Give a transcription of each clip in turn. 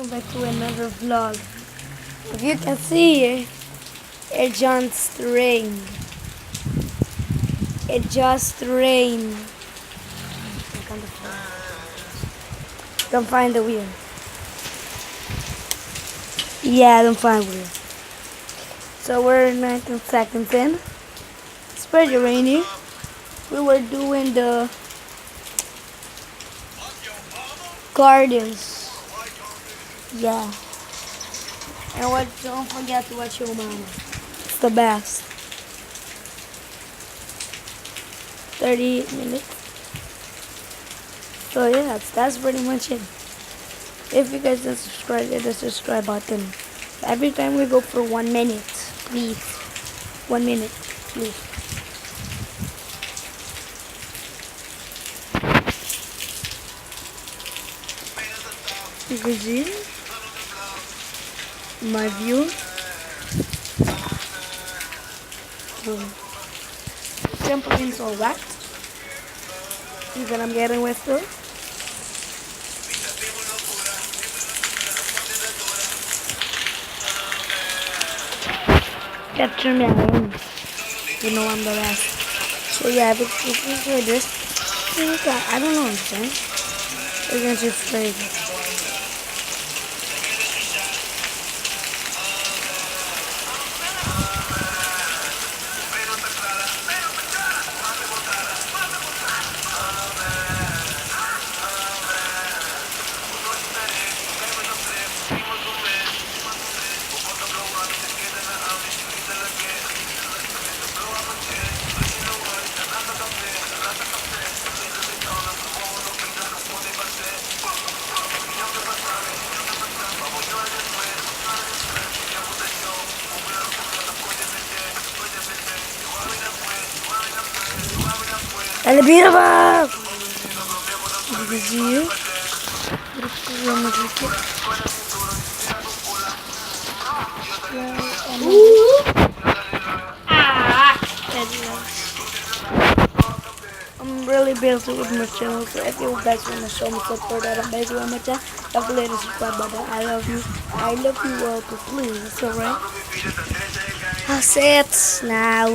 welcome back to another vlog. If you can see, it just rained. It just rained. Don't find the wheel. Yeah, I don't find wheel. So we're 19 seconds in. It's pretty rainy. We were doing the gardens. Yeah. And don't forget to watch your mama. It's the best. 38 minutes. So yeah, that's pretty much it. If you guys don't subscribe, hit the subscribe button. Every time we go for 1 minute, please. 1 minute, please. You can see my view. Trampolines all wet. See that I'm getting wet too? Capture me alone. You know I'm the best. So yeah, if you enjoy this, I don't know what I'm saying. We're gonna just play. Ela é beautiful! You can see it. I'm really busy with my channel, so if you guys want to show me support that I'm busy with my channel, definitely hit the subscribe button. I love you. I love you all to please, alright? That's it now.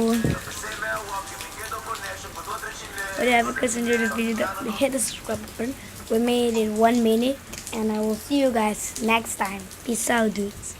But yeah, if you guys enjoyed the video, definitely hit the subscribe button. We made it in 1 minute, and I will see you guys next time. Peace out, dudes.